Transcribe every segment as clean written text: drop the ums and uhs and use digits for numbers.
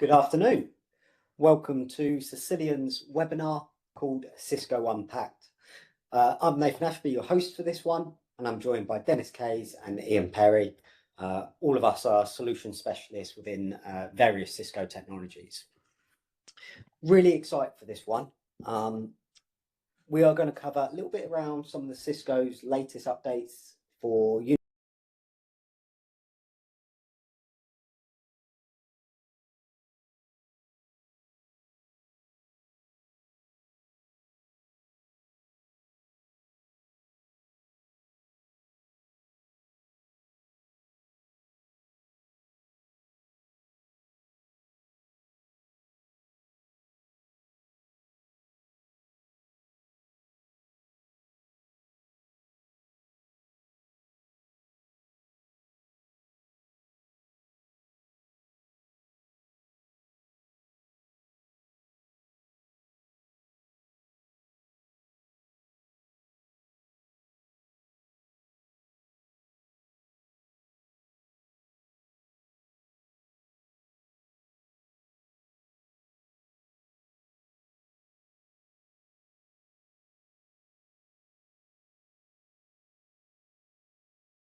Good afternoon. Welcome to Cicilion's webinar called Cisco Unpacked. I'm Nathan Ashby, your host for this one, and I'm joined by Dennis Kays and Ian Perry. All of us are solution specialists within various Cisco technologies. Really excited for this one. We are going to cover a little bit around some of the Cisco's latest updates for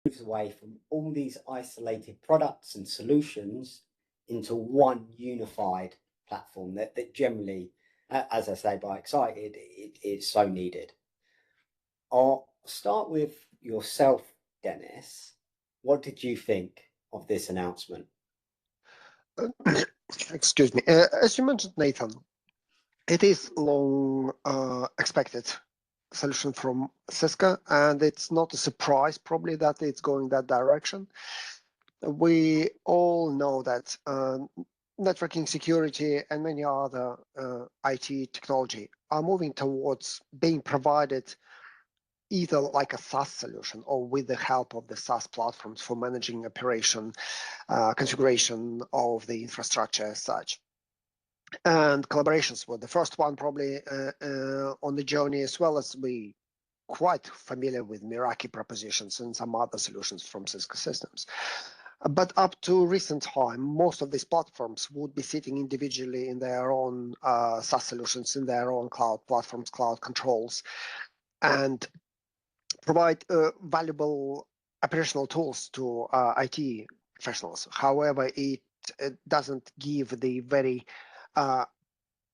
moves away from all these isolated products and solutions into one unified platform that generally, as I say, by excited, it's so needed. I'll start with yourself, Dennis. What did you think of this announcement? Excuse me. As you mentioned, Nathan, it is long expected solution from Cisco, and it's not a surprise probably that it's going that direction. We all know that networking security and many other IT technology are moving towards being provided either like a SaaS solution or with the help of the SaaS platforms for managing operation, configuration of the infrastructure as such. And collaborations were the first one probably on the journey, as well as we quite familiar with Meraki propositions and some other solutions from Cisco systems. But up to recent time, most of these platforms would be sitting individually in their own SaaS solutions, in their own cloud platforms, cloud controls, and provide valuable operational tools to IT professionals. However, it doesn't give the very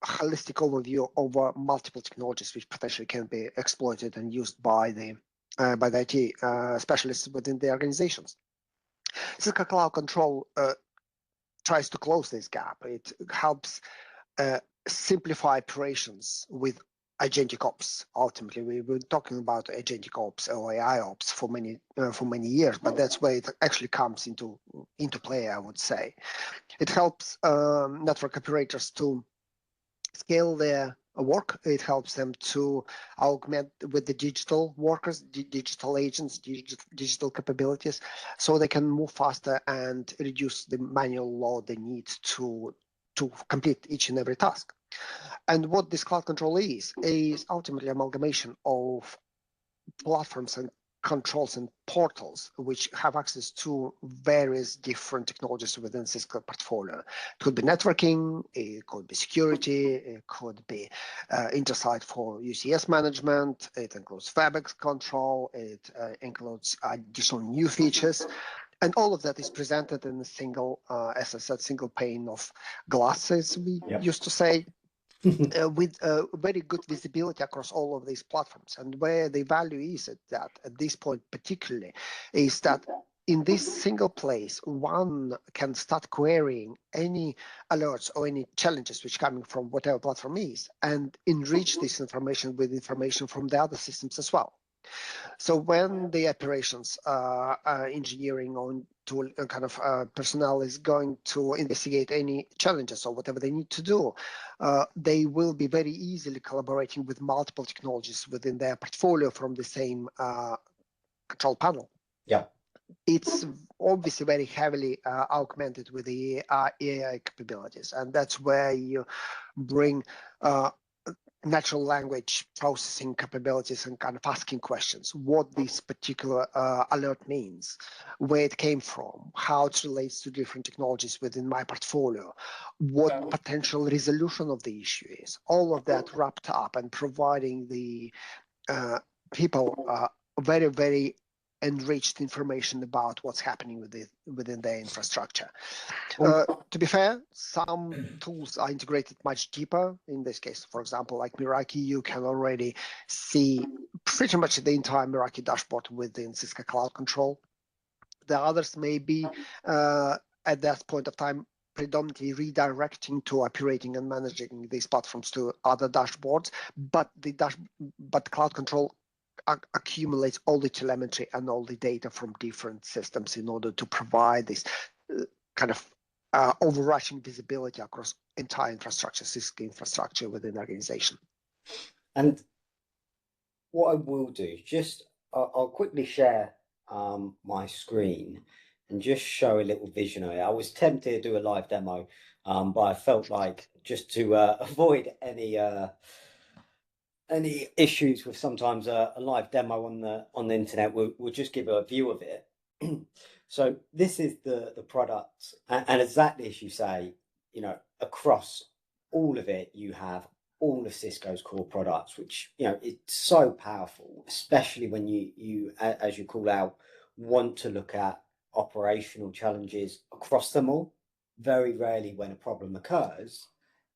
holistic overview over multiple technologies which potentially can be exploited and used by the IT specialists within the organizations. Cisco Cloud Control tries to close this gap. It helps simplify operations with agentic ops. Ultimately, we've been talking about agentic ops or AI ops for many years, but that's where it actually comes into play, I would say. It helps network operators to scale their work. It helps them to augment with the digital workers, digital agents, digital capabilities, so they can move faster and reduce the manual load they need to complete each and every task. And what this cloud control is ultimately amalgamation of platforms and controls and portals which have access to various different technologies within Cisco portfolio. It could be networking, it could be security, it could be Intersight for UCS management, it includes fabric control, it includes additional new features. And all of that is presented in a single, as I said, single pane of glass, as we used to say, with very good visibility across all of these platforms. And where the value is at this point particularly is that in this single place, one can start querying any alerts or any challenges which coming from whatever platform is, and enrich this information with information from the other systems as well. So when the operations engineering on tool kind of personnel is going to investigate any challenges or whatever they need to do, they will be very easily collaborating with multiple technologies within their portfolio from the same control panel. Yeah. It's obviously very heavily augmented with the AI capabilities, and that's where you bring natural language processing capabilities and kind of asking questions, what this particular alert means, where it came from, how it relates to different technologies within my portfolio, what potential resolution of the issue is, all of that wrapped up and providing the people very, very enriched information about what's happening within their infrastructure. To be fair, some tools are integrated much deeper. In this case, for example, like Meraki, you can already see pretty much the entire Meraki dashboard within Cisco Cloud Control. The others may be at that point of time predominantly redirecting to operating and managing these platforms to other dashboards, but Cloud Control accumulates all the telemetry and all the data from different systems in order to provide this kind of overarching visibility across entire infrastructure, Cisco infrastructure within the organization. And what I will do, I'll quickly share my screen and just show a little vision of it. I was tempted to do a live demo, but I felt like just to avoid any issues with sometimes a live demo on the internet, we'll just give a view of it. So this is the product, and exactly as you say, across all of it, you have all of Cisco's core products, which it's so powerful, especially when you as you call out, want to look at operational challenges across them all. Very rarely when a problem occurs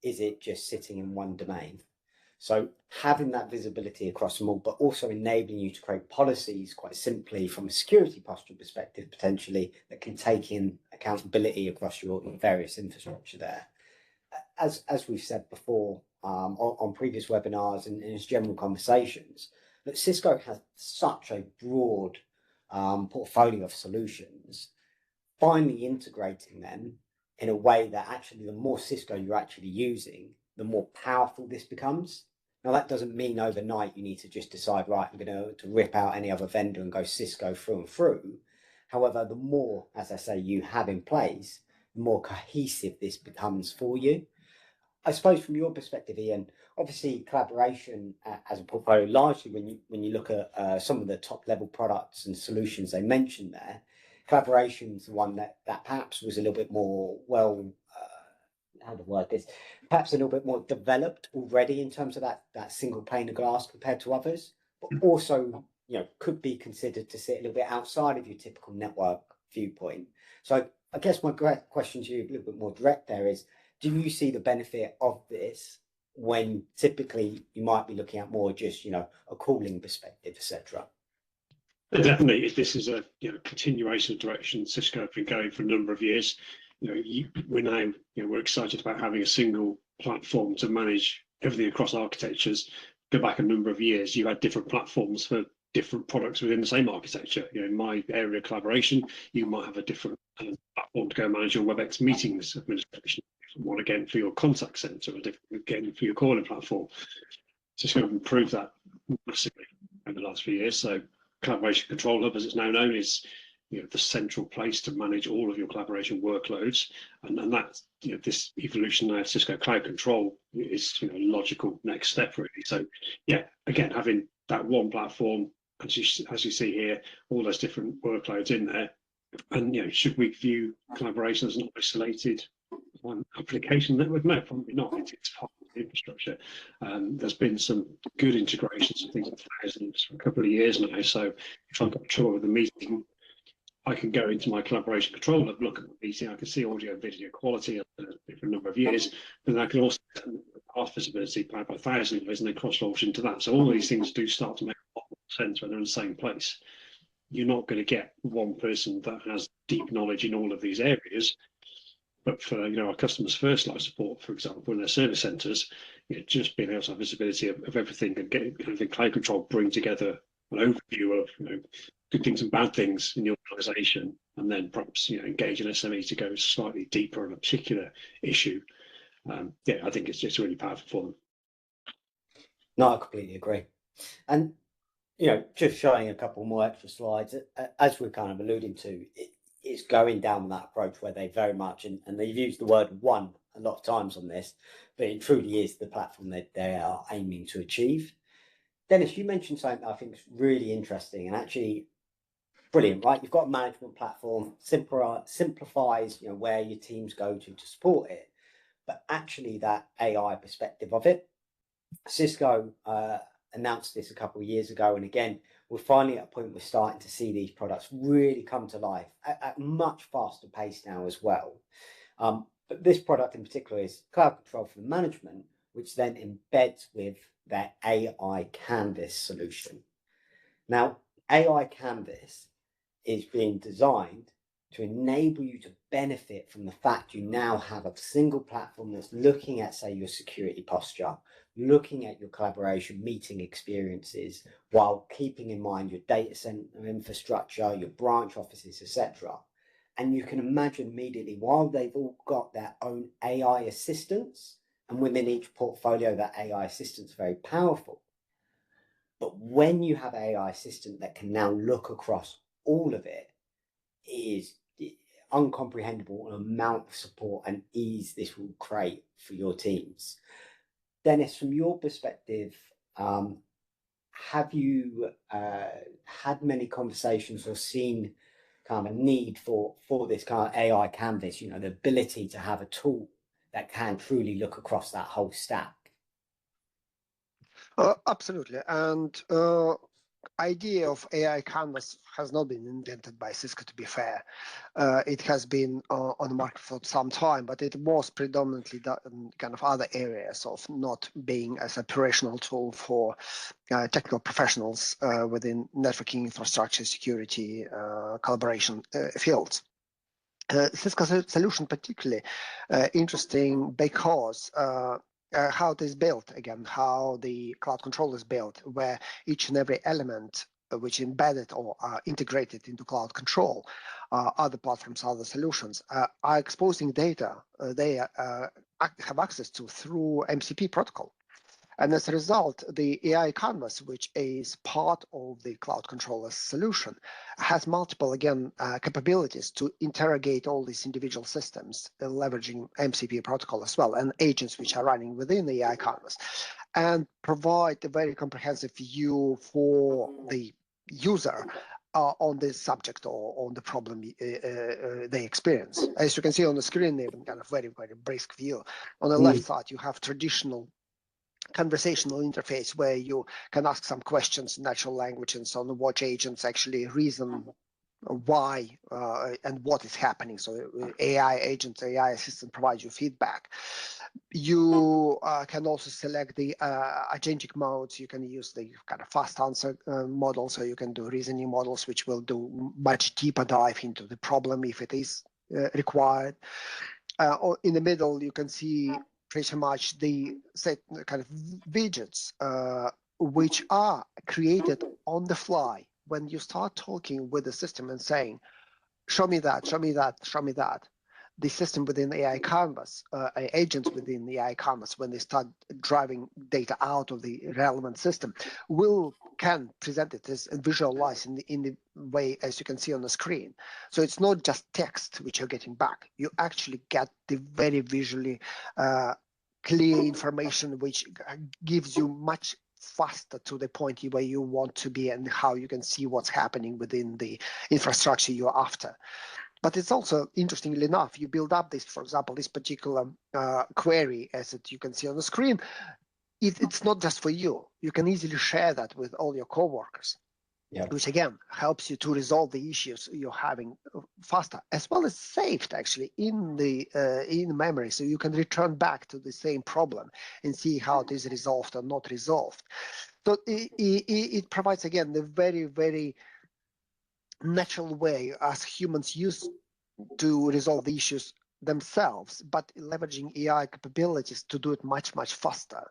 is it just sitting in one domain. So having that visibility across them all, but also enabling you to create policies quite simply from a security posture perspective, potentially, that can take in accountability across your various infrastructure there. As we've said before on previous webinars and in its general conversations, that Cisco has such a broad portfolio of solutions. Finally integrating them in a way that actually the more Cisco you're actually using, the more powerful this becomes. Now, that doesn't mean overnight you need to just decide, right, I'm going to rip out any other vendor and go Cisco through and through. However, the more, as I say, you have in place, the more cohesive this becomes for you. I suppose from your perspective, Ian, obviously collaboration as a portfolio, largely when you look at some of the top level products and solutions they mentioned there, collaboration's the one that perhaps was a little bit more how to word this, perhaps a little bit more developed already in terms of that single pane of glass compared to others, but also could be considered to sit a little bit outside of your typical network viewpoint. So I guess my question to you, a little bit more direct there, is do you see the benefit of this when typically you might be looking at more just a calling perspective, etc.? Definitely, this is a continuation of direction Cisco have been going for a number of years. We're excited about having a single platform to manage everything across architectures. Go back a number of years, you had different platforms for different products within the same architecture. In my area of collaboration, you might have a different platform to go manage your WebEx meetings administration, one again for your contact center, a different again for your calling platform. Cisco have improved that massively over the last few years. So Collaboration Control Hub, as it's now known, is the central place to manage all of your collaboration workloads, and that this evolution now of Cisco Cloud Control is a logical next step really. So again, having that one platform, as you see here, all those different workloads in there, and should we view collaboration as an isolated application network? No, probably not. It's part of the infrastructure. There's been some good integrations of things like thousands for a couple of years now. So if I've got trouble with the meeting, I can go into my collaboration control and look at the meeting. I can see audio and video quality for a number of years. Then I can also path visibility powered by 1,000 of those, and then cross-launch into that. So all these things do start to make a lot more sense when they're in the same place. You're not going to get one person that has deep knowledge in all of these areas. But for our customers' first line support, for example, in their service centres, just being able to have visibility of everything and getting the cloud control, bring together an overview of good things and bad things in the organisation, and then perhaps engage an SME to go slightly deeper on a particular issue. I think it's just really powerful for them. No, I completely agree. And just showing a couple more extra slides, as we're kind of alluding to, it's going down that approach where they very much, and they've used the word one a lot of times on this, but it truly is the platform that they are aiming to achieve. Dennis, you mentioned something I think is really interesting and actually brilliant, right? You've got a management platform, simplifies, where your teams go to support it, but actually that AI perspective of it. Cisco announced this a couple of years ago, and again, we're finally at a point we're starting to see these products really come to life at much faster pace now as well. But this product in particular is Cloud Control for Management, which then embeds with their AI Canvas solution. Now, AI Canvas is being designed to enable you to benefit from the fact you now have a single platform that's looking at, say, your security posture, looking at your collaboration meeting experiences, while keeping in mind your data center infrastructure, your branch offices, etc. And you can imagine immediately, while they've all got their own AI assistants, and within each portfolio, that AI assistant's very powerful. But when you have an AI assistant that can now look across all of it, it is uncomprehendable an amount of support and ease this will create for your teams. Dennis, from your perspective, have you had many conversations or seen kind of a need for this kind of AI canvas, the ability to have a tool that can truly look across that whole stack? Absolutely. And idea of AI canvas has not been invented by Cisco, to be fair. It has been on the market for some time, but it was predominantly done kind of other areas of not being as an operational tool for technical professionals within networking, infrastructure, security, collaboration fields. Cisco solution particularly interesting because how it is built, again, how the cloud control is built, where each and every element which embedded or integrated into cloud control, other platforms, other solutions, are exposing data they have access to through MCP protocol. And as a result, the AI canvas, which is part of the cloud controller solution, has multiple, again, capabilities to interrogate all these individual systems, leveraging MCP protocol as well, and agents which are running within the AI canvas, and provide a very comprehensive view for the user on this subject or on the problem they experience. As you can see on the screen, even kind of very, very brisk view. On the left side, you have traditional conversational interface where you can ask some questions in natural language and so on, watch agents actually reason why and what is happening. So AI agent, AI assistant provides you feedback. You can also select the agentic modes. You can use the kind of fast answer model, so you can do reasoning models, which will do much deeper dive into the problem if it is required. Or in the middle, you can see pretty much the set kind of widgets which are created on the fly when you start talking with the system and saying, show me that, show me that, show me that. The system within AI Canvas, agents within the AI Canvas, when they start driving data out of the relevant system, can present it as and visualize in the way as you can see on the screen. So it's not just text which you're getting back. You actually get the very visually clear information which gives you much faster to the point where you want to be and how you can see what's happening within the infrastructure you're after. But it's also, interestingly enough, you build up this, for example, this particular query, as you can see on the screen. It's not just for you. You can easily share that with all your coworkers, which again helps you to resolve the issues you're having faster, as well as saved actually in the memory, so you can return back to the same problem and see how it is resolved or not resolved. So it provides again the very, very natural way as humans use to resolve the issues themselves, but leveraging AI capabilities to do it much, much faster.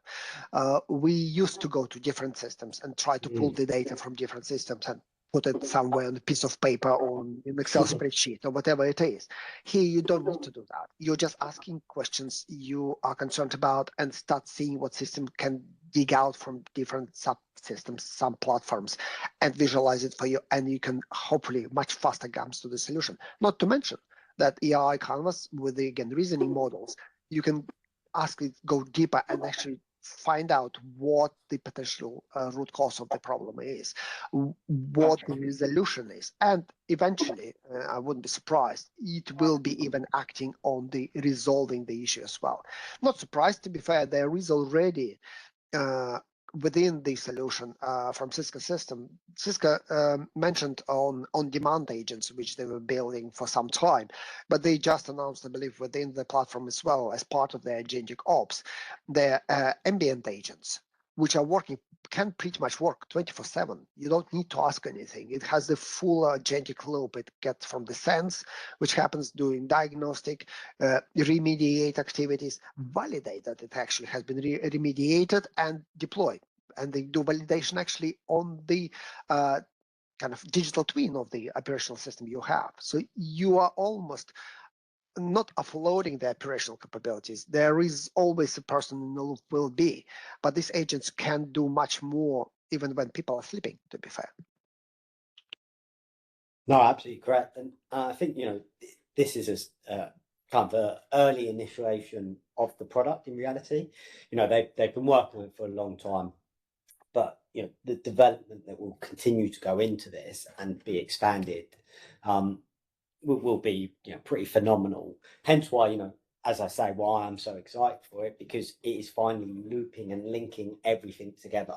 We used to go to different systems and try to pull the data from different systems and put it somewhere on a piece of paper or in an Excel spreadsheet or whatever it is. Here, you don't need to do that. You're just asking questions you are concerned about and start seeing what system can dig out from different subsystems, some platforms, and visualize it for you. And you can hopefully much faster comes to the solution. Not to mention that AI Canvas with the, again, reasoning models you can ask it, go deeper and actually find out what the potential root cause of the problem is, what the resolution is, and eventually, I wouldn't be surprised, it will be even acting on the resolving the issue as well. Not surprised, to be fair, there is already within the solution from Cisco system. Cisco mentioned on-demand agents, which they were building for some time, but they just announced, I believe, within the platform as well, as part of their agentic ops, their ambient agents, which are working, can pretty much work 24/7. You don't need to ask anything. It has the full agentic loop. It gets from the sense, which happens during diagnostic, remediate activities, validate that it actually has been remediated, and deploy. And they do validation actually on the kind of digital twin of the operational system you have. So you are almost not offloading the operational capabilities. There is always a person in the loop, will be, but these agents can do much more even when people are sleeping, to be fair. No, absolutely correct. And I think, this is a kind of an early initiation of the product in reality. They've been working on it for a long time, but the development that will continue to go into this and be expanded will be pretty phenomenal. Hence why, as I say, why I'm so excited for it, because it is finally looping and linking everything together.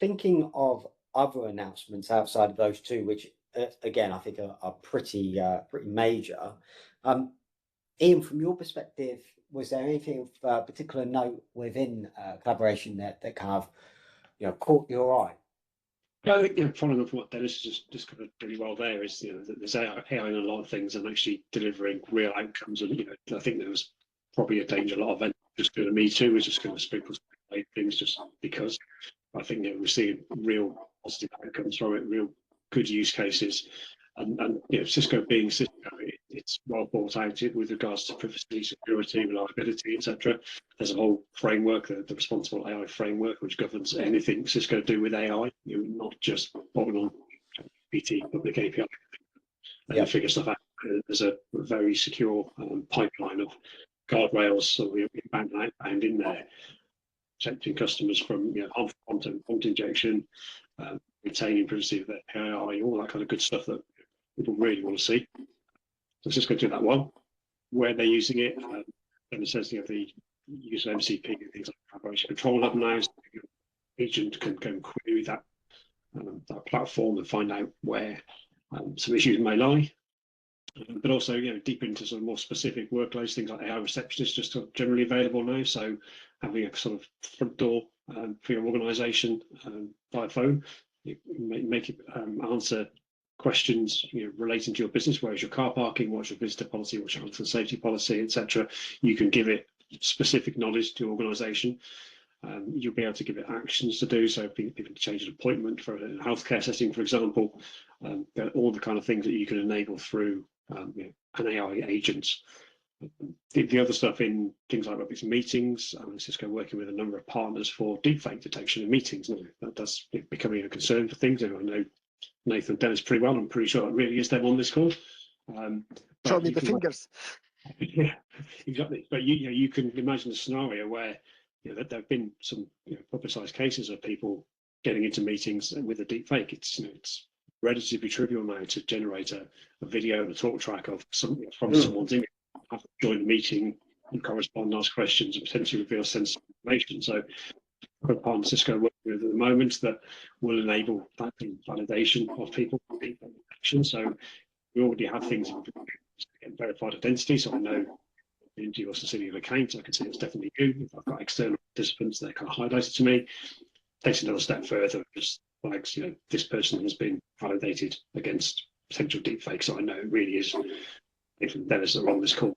Thinking of other announcements outside of those two, which again I think are pretty major. Ian, from your perspective, was there anything of particular note within collaboration that kind of caught your eye? Yeah, I think following up from what Dennis just covered really well there is that there's AI in a lot of things and actually delivering real outcomes. And I think there was probably a danger a lot of vendors just going to me too, was just going to sprinkle things just because. I think we're seeing real positive outcomes from it, real good use cases, and Cisco being Cisco, it's well thought out with regards to privacy, security, reliability, etc. There's a whole framework, the responsible AI framework, which governs anything Cisco do with AI. Not just bolting on PT public API and figure stuff out. There's a very secure pipeline of guardrails, so we're inbound and outbound in there, protecting customers from harmful content, prompt injection, retaining privacy of their AI, all that kind of good stuff that people really want to see. So Cisco do that well. Where they're using it, and it says the use of MCP and things like collaboration control hub now, so your agent can go and query that platform and find out where some issues may lie. But also, deep into sort of more specific workloads, things like AI receptionists just are generally available now. So having a sort of front door for your organisation by phone, make it answer questions relating to your business. Where is your car parking? What's your visitor policy? What's your health and safety policy, etc. You can give it specific knowledge to your organisation. You'll be able to give it actions to do. So if you change an appointment for a healthcare setting, for example, all the kind of things that you can enable through an AI agent. The other stuff in things like Robotics meetings, Cisco working with a number of partners for deepfake detection in meetings now. That's becoming a concern for things. I know Nathan and Dennis pretty well. I'm pretty sure it really is them on this call. Show me the fingers. Yeah, exactly. But you can imagine a scenario where that there have been some publicised cases of people getting into meetings with a deepfake. It's relatively trivial now to generate a video and a talk track of someone's image, have to join the meeting and correspond, ask questions, and potentially reveal sensitive information. So, a partner Cisco working with at the moment that will enable that validation of people detection. So, we already have things in verified identity. So I know into your Cisilion account, I can see it's definitely you. If I've got external participants, they're kind of highlighted to me. Takes another step further, just flags, this person has been validated against potential deepfake. So I know it really is if Dennis are on this call.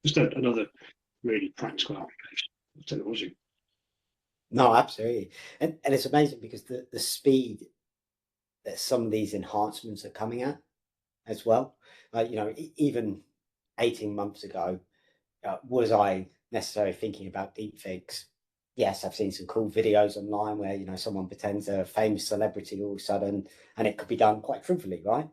Just another really practical application of technology. No, absolutely. And it's amazing because the speed that some of these enhancements are coming at as well. Even 18 months ago, was I necessarily thinking about deepfakes? Yes, I've seen some cool videos online where someone pretends they're a famous celebrity all of a sudden, and it could be done quite trivially, right?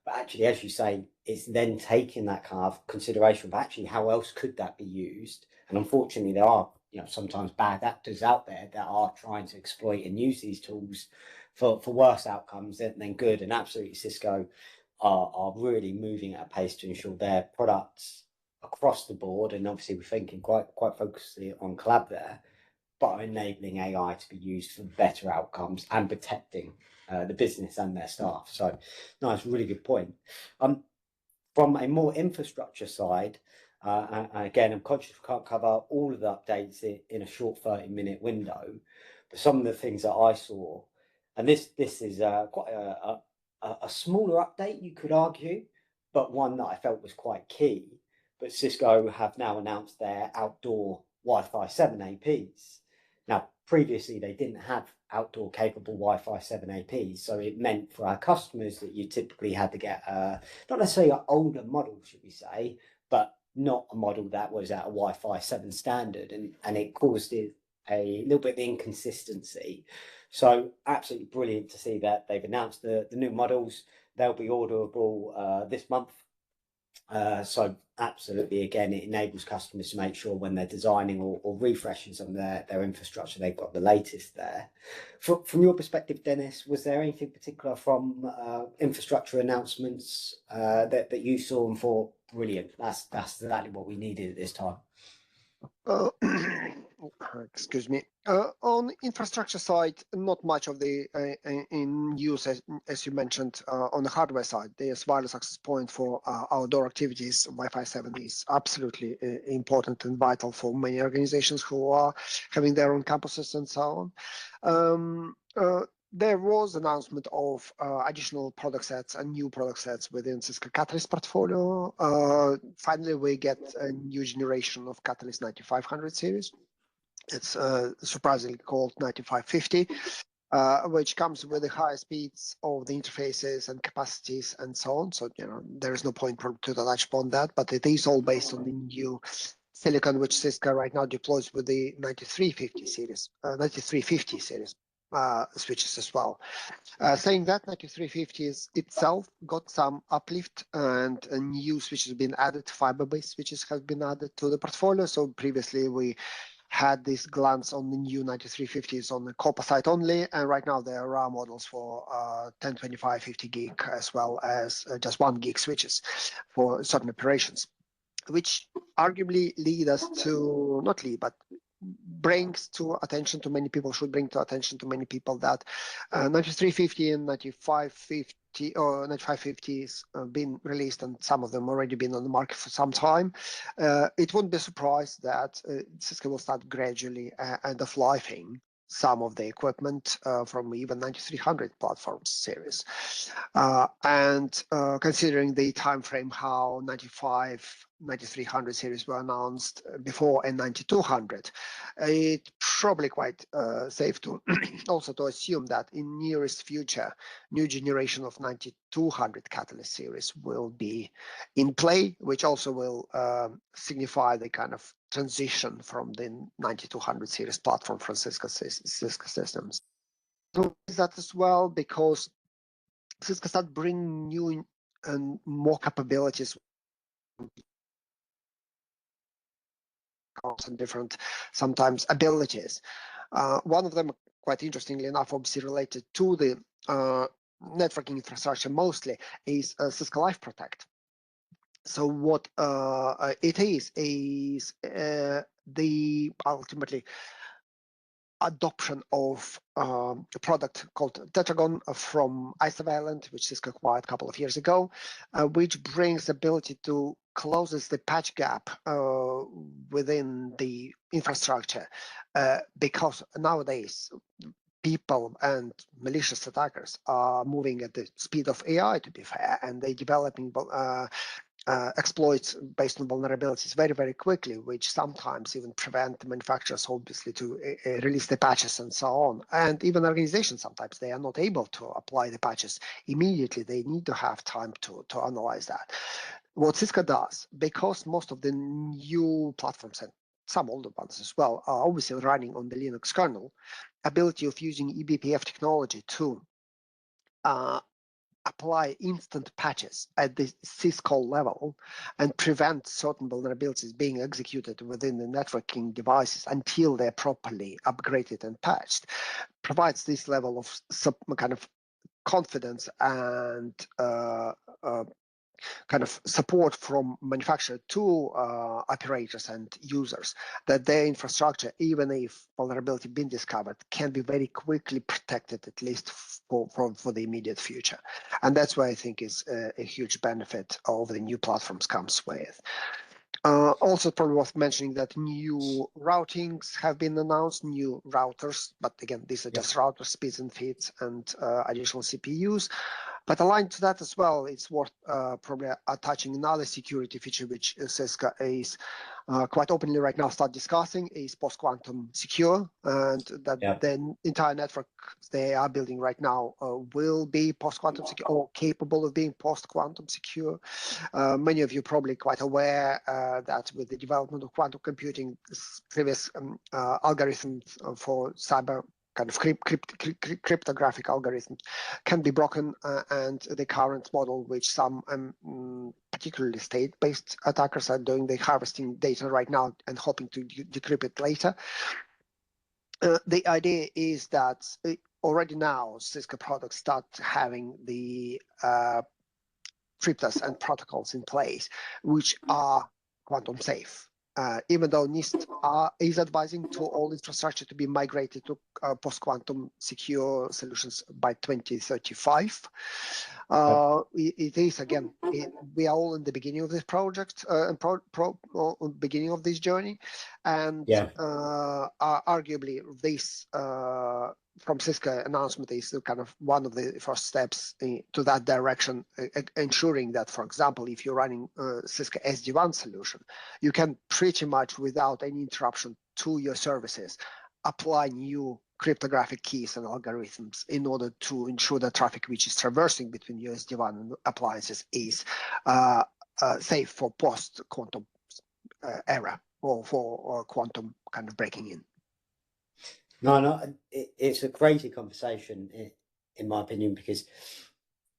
But actually, as you say, it's then taking that kind of consideration of actually how else could that be used. And unfortunately, there are sometimes bad actors out there that are trying to exploit and use these tools for worse outcomes than good. And absolutely, Cisco are really moving at a pace to ensure their products across the board. And obviously, we're thinking quite focusedly on collab there, but are enabling AI to be used for better outcomes and protecting the business and their staff. So, no, it's a really good point. From a more infrastructure side, and again, I'm conscious we can't cover all of the updates in a short 30-minute window, but some of the things that I saw, and this is quite a smaller update, you could argue, but one that I felt was quite key. But Cisco have now announced their outdoor Wi-Fi 7 APs. Now, previously they didn't have outdoor capable Wi-Fi 7 APs, so it meant for our customers that you typically had to get not necessarily an older model, should we say, but not a model that was at a Wi-Fi 7 standard, and it caused it a little bit of inconsistency. So absolutely brilliant to see that they've announced the new models. They'll be orderable this month. So absolutely, again, it enables customers to make sure when they're designing or refreshing some of their infrastructure, they've got the latest there. From your perspective, Dennis, was there anything particular from infrastructure announcements that you saw and thought, brilliant, that's exactly what we needed at this time? Excuse me. On infrastructure side, not much of the in use as you mentioned. On the hardware side, there's wireless access point for outdoor activities. Wi-Fi 7 is absolutely important and vital for many organizations who are having their own campuses and so on. There was announcement of additional product sets and new product sets within Cisco Catalyst portfolio. Finally, we get a new generation of Catalyst 9500 series. It's surprisingly called 9550, which comes with the higher speeds of the interfaces and capacities and so on. So, there is no point to touch upon that, but it is all based on the new silicon, which Cisco right now deploys with the 9350 series, 9350 series. Switches as well. Saying that 9350 itself got some uplift and a new switch has been added, fiber-based switches have been added to the portfolio. So previously we had this glance on the new 9350s on the copper side only, and right now there are models for 10, 25, 50 gig as well as just 1 gig switches for certain operations, which arguably lead us to, not lead, but brings to attention to many people, should bring to attention to many people that 9350 and 9550 or 9550 has been released, and some of them already been on the market for some time. It wouldn't be surprised that Cisco will start gradually end of lifing some of the equipment from even 9300 platform series. And considering the time frame how 9300 series were announced before and 9200, it's probably quite safe to also to assume that in nearest future, new generation of 9200 Catalyst series will be in play, which also will signify the kind of transition from the 9200 series platform from Cisco systems. So that as well, because Cisco start bringing new and more capabilities and different sometimes abilities. One of them, quite interestingly enough, obviously related to the networking infrastructure mostly, is Cisco Live Protect. So what it is the ultimately adoption of a product called Tetragon from Isovalent, which Cisco acquired a couple of years ago, which brings ability to closes the patch gap within the infrastructure, because nowadays people and malicious attackers are moving at the speed of AI, to be fair, and they're developing exploits based on vulnerabilities very, very quickly, which sometimes even prevent the manufacturers, obviously, to release the patches and so on. And even organizations, sometimes they are not able to apply the patches immediately. They need to have time to analyze that. What Cisco does, because most of the new platforms and some older ones as well are obviously running on the Linux kernel, ability of using eBPF technology to apply instant patches at the Cisco level and prevent certain vulnerabilities being executed within the networking devices until they're properly upgraded and patched, provides this level of kind of confidence and kind of support from manufacturer to operators and users that their infrastructure, even if vulnerability been discovered, can be very quickly protected, at least for the immediate future. And that's why I think is a huge benefit of the new platforms comes with. Also, probably worth mentioning that new routings have been announced, new routers, but again, these are just router speeds and feeds and additional CPUs. But aligned to that as well, it's worth probably touching another security feature which Cisco is quite openly right now start discussing is post-quantum secure, and that the entire network they are building right now will be post-quantum secure or capable of being post-quantum secure. Many of you probably quite aware that with the development of quantum computing, previous algorithms for cyber kind of cryptographic algorithms can be broken, and the current model, which some particularly state-based attackers are doing, they're harvesting data right now and hoping to decrypt it later. The idea is that already now Cisco products start having the cryptos and protocols in place, which are quantum safe. Even though NIST is advising to all infrastructure to be migrated to post-quantum secure solutions by 2035. It is, again, we are all in the beginning of this project and beginning of this journey. And arguably this from Cisco announcement is kind of one of the first steps to that direction, ensuring that, for example, if you're running Cisco SD-WAN solution, you can pretty much without any interruption to your services apply new cryptographic keys and algorithms in order to ensure that traffic which is traversing between your SD-WAN and appliances is safe for post-quantum era or for quantum kind of breaking in. No, it's a crazy conversation, in my opinion, because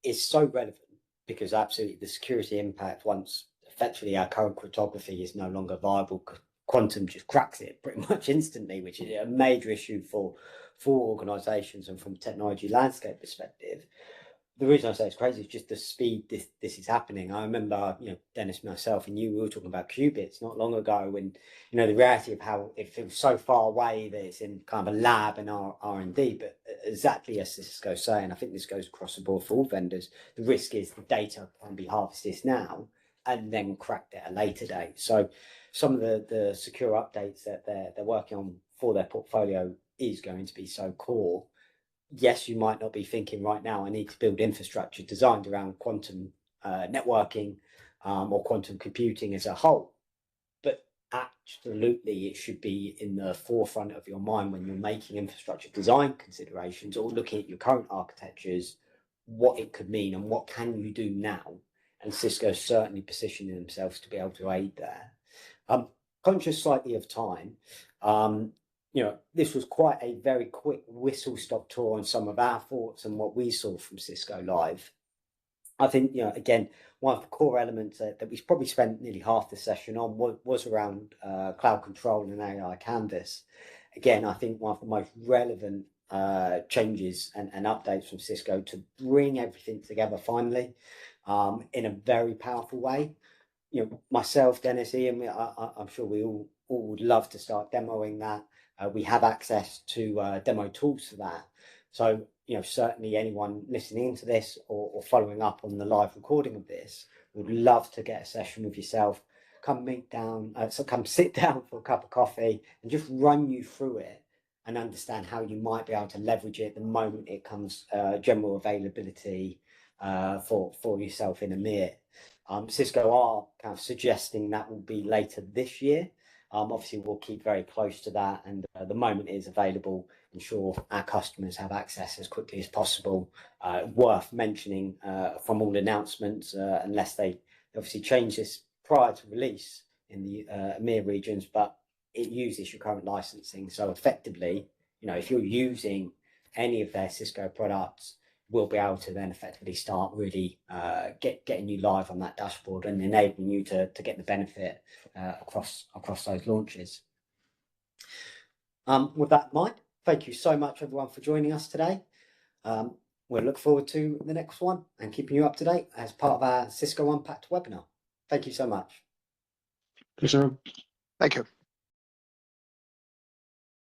it's so relevant. Because absolutely, the security impact, once effectively our current cryptography is no longer viable, quantum just cracks it pretty much instantly, which is a major issue for organisations and from a technology landscape perspective. The reason I say it's crazy is just the speed this is happening. I remember, Dennis, myself, and you, we were talking about qubits not long ago, when, the reality of how it feels so far away that it's in kind of a lab and R&D. But exactly as Cisco's saying, I think this goes across the board for all vendors. The risk is the data can be harvested now and then cracked at a later date. So some of the secure updates that they're working on for their portfolio is going to be so core. Yes, you might not be thinking right now, I need to build infrastructure designed around quantum networking or quantum computing as a whole. But absolutely, it should be in the forefront of your mind when you're making infrastructure design considerations or looking at your current architectures, what it could mean and what can you do now. And Cisco's certainly positioning themselves to be able to aid there. Conscious slightly of time, this was quite a very quick whistle-stop tour on some of our thoughts and what we saw from Cisco Live. I think, again, one of the core elements that we probably spent nearly half the session on was around cloud control and AI Canvas. Again, I think one of the most relevant changes and updates from Cisco to bring everything together finally in a very powerful way. Myself, Dennis, Ian, I'm sure we all would love to start demoing that. We have access to demo tools for that. So, certainly anyone listening to this or following up on the live recording of this would love to get a session with yourself. Come sit down for a cup of coffee and just run you through it and understand how you might be able to leverage it the moment it comes general availability for yourself in EMEA. Cisco are kind of suggesting that will be later this year. Obviously, we'll keep very close to that, and the moment it is available, ensure our customers have access as quickly as possible. Worth mentioning from all announcements, unless they obviously change this prior to release in the EMEA regions, but it uses your current licensing. So effectively, if you're using any of their Cisco products, we'll be able to then effectively start really getting you live on that dashboard and enabling you to get the benefit across those launches. With that in mind, thank you so much everyone for joining us today. We'll look forward to the next one and keeping you up to date as part of our Cisco Unpacked webinar. Thank you so much. Thanks, everyone. Thank you.